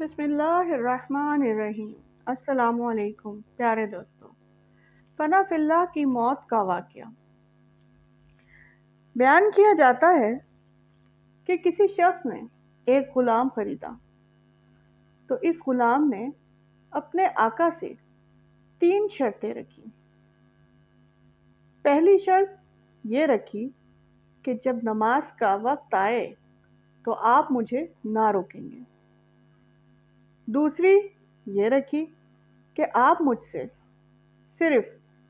بسم اللہ الرحمن الرحیم۔ السلام علیکم پیارے دوستوں، فنا فی اللہ کی موت کا واقعہ بیان کیا جاتا ہے کہ کسی شخص نے ایک غلام خریدا تو اس غلام نے اپنے آقا سے 3 شرطیں رکھی۔ پہلی شرط یہ رکھی کہ جب نماز کا وقت آئے تو آپ مجھے نہ روکیں گے۔ دوسری یہ رکھی کہ آپ مجھ سے صرف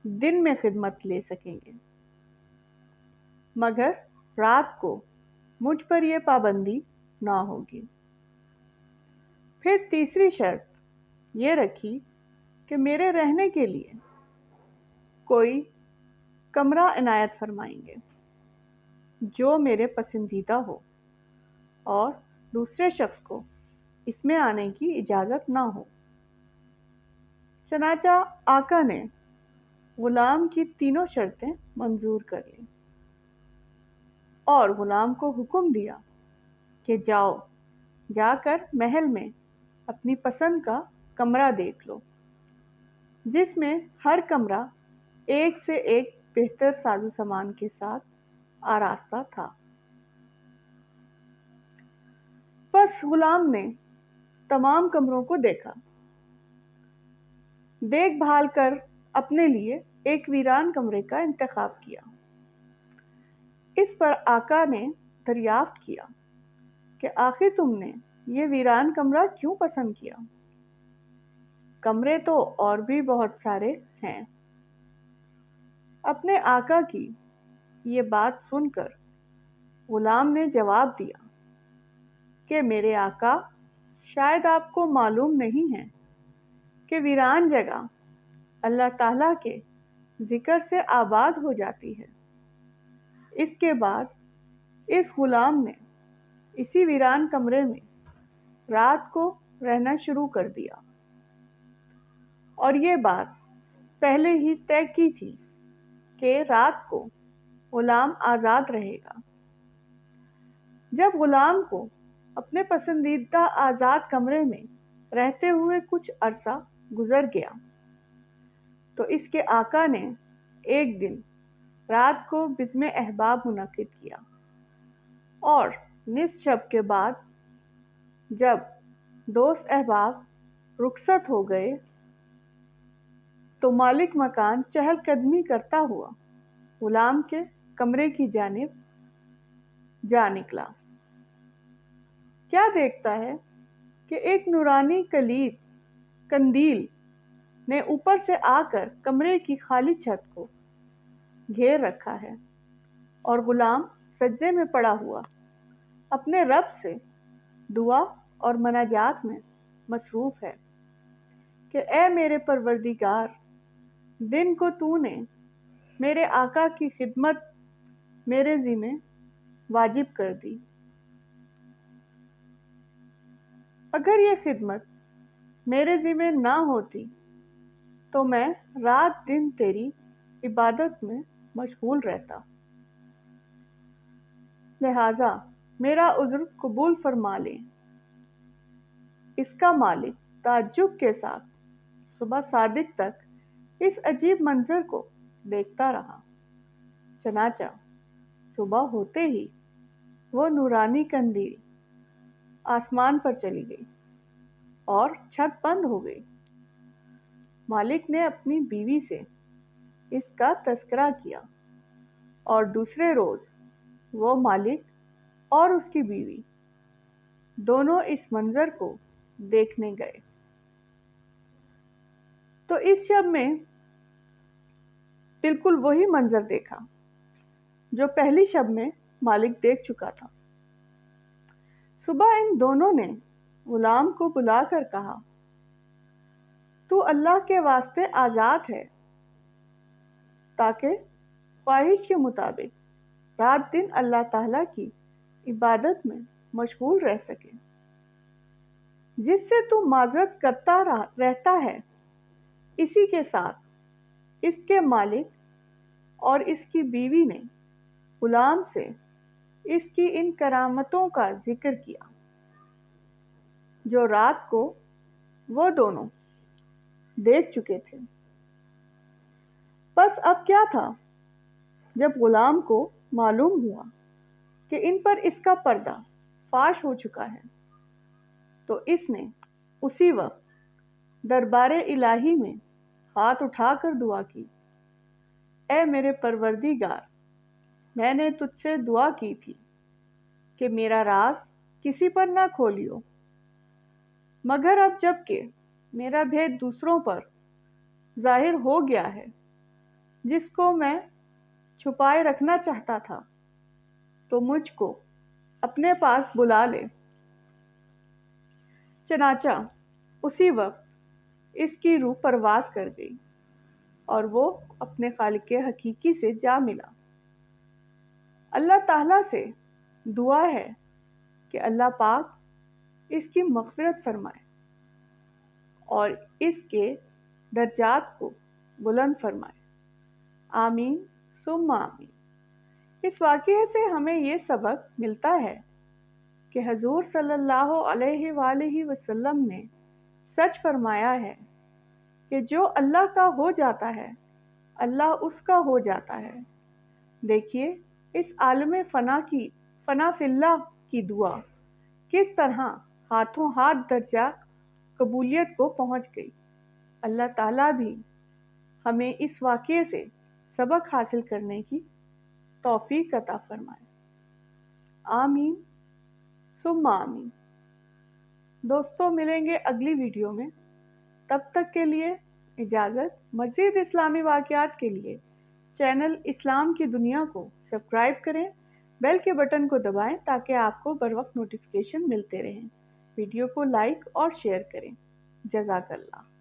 دن میں خدمت لے سکیں گے، مگر رات کو مجھ پر یہ پابندی نہ ہوگی۔ پھر تیسری شرط یہ رکھی کہ میرے رہنے کے لیے کوئی کمرہ عنایت فرمائیں گے جو میرے پسندیدہ ہو اور دوسرے شخص کو اس میں آنے کی اجازت نہ ہو۔ چنانچہ آقا نے غلام کی تینوں شرطیں منظور کر لیں اور غلام کو حکم دیا کہ جا کر محل میں اپنی پسند کا کمرہ دیکھ لو، جس میں ہر کمرہ ایک سے ایک بہتر ساز و سامان کے ساتھ آراستہ تھا۔ بس غلام نے تمام کمروں کو دیکھ بھال کر اپنے لیے ایک ویران کمرے کا انتخاب کیا۔ اس پر آقا نے دریافت کیا کہ آخر تم نے یہ ویران کمرہ کیوں پسند کیا؟ کمرے تو اور بھی بہت سارے ہیں۔ اپنے آقا کی یہ بات سن کر غلام نے جواب دیا کہ میرے آقا، شاید آپ کو معلوم نہیں ہے کہ ویران جگہ اللہ تعالیٰ کے ذکر سے آباد ہو جاتی ہے۔ اس کے بعد اس غلام نے اسی ویران کمرے میں رات کو رہنا شروع کر دیا، اور یہ بات پہلے ہی طے کی تھی کہ رات کو غلام آزاد رہے گا۔ جب غلام کو اپنے پسندیدہ آزاد کمرے میں رہتے ہوئے کچھ عرصہ گزر گیا تو اس کے آقا نے ایک دن رات کو بزم احباب منعقد کیا، اور نصف شب کے بعد جب دوست احباب رخصت ہو گئے تو مالک مکان چہل قدمی کرتا ہوا غلام کے کمرے کی جانب جا نکلا۔ کیا دیکھتا ہے کہ ایک نورانی قندیل نے اوپر سے آ کر کمرے کی خالی چھت کو گھیر رکھا ہے، اور غلام سجدے میں پڑا ہوا اپنے رب سے دعا اور مناجات میں مصروف ہے کہ اے میرے پروردگار، دن کو تو نے میرے آقا کی خدمت میرے ذمہ واجب کر دی۔ اگر یہ خدمت میرے ذمہ نہ ہوتی تو میں رات دن تیری عبادت میں مشغول رہتا، لہذا میرا عذر قبول فرما لے۔ اس کا مالک تعجب کے ساتھ صبح صادق تک اس عجیب منظر کو دیکھتا رہا۔ چنانچہ صبح ہوتے ہی وہ نورانی قندیل آسمان پر چلی گئی اور چھت بند ہو گئی۔ مالک نے اپنی بیوی سے اس کا تذکرہ کیا، اور دوسرے روز وہ مالک اور اس کی بیوی دونوں اس منظر کو دیکھنے گئے تو اس شب میں بالکل وہی منظر دیکھا جو پہلی شب میں مالک دیکھ چکا تھا۔ صبح ان دونوں نے غلام کو بلا کر کہا، تو اللہ کے واسطے آزاد ہے تاکہ خواہش کے مطابق رات دن اللہ تعالیٰ کی عبادت میں مشغول رہ سکے۔ جس سے تو معذرت کرتا رہتا ہے، اسی کے ساتھ اس کے مالک اور اس کی بیوی نے غلام سے اس کی ان کرامتوں کا ذکر کیا۔ جو رات کو وہ دونوں دیکھ چکے تھے۔ بس اب کیا تھا؟ جب غلام کو معلوم ہوا کہ ان پر اس کا پردہ فاش ہو چکا ہے تو اس نے اسی وقت دربار الہی میں ہاتھ اٹھا کر دعا کی، اے میرے پروردگار، میں نے تجھ سے دعا کی تھی کہ میرا راز کسی پر نہ کھولیو، مگر اب جب کہ میرا بھید دوسروں پر ظاہر ہو گیا ہے جس کو میں چھپائے رکھنا چاہتا تھا، تو مجھ کو اپنے پاس بلا لے۔ چنانچہ اسی وقت اس کی روح پرواز کر گئی اور وہ اپنے خالق حقیقی سے جا ملا۔ اللہ تعالیٰ سے دعا ہے کہ اللہ پاک اس کی مغفرت فرمائے اور اس کے درجات کو بلند فرمائے۔ آمین ثم آمین۔ اس واقعے سے ہمیں یہ سبق ملتا ہے کہ حضور صلی اللہ علیہ وآلہ وسلم نے سچ فرمایا ہے کہ جو اللہ کا ہو جاتا ہے اللہ اس کا ہو جاتا ہے۔ دیکھیے اس عالم فنا فی اللہ کی دعا کس طرح ہاتھوں ہاتھ درجہ قبولیت کو پہنچ گئی۔ اللہ تعالیٰ بھی ہمیں اس واقعے سے سبق حاصل کرنے کی توفیق عطا فرمائے۔ آمین ثم آمین۔ دوستوں ملیں گے اگلی ویڈیو میں، تب تک کے لیے اجازت۔ مزید اسلامی واقعات کے لیے چینل اسلام کی دنیا کو سبسکرائب کریں، بیل کے بٹن کو دبائیں تاکہ آپ کو بر وقت نوٹیفیکیشن ملتے رہیں۔ ویڈیو کو لائک اور شیئر کریں۔ جزاک اللہ۔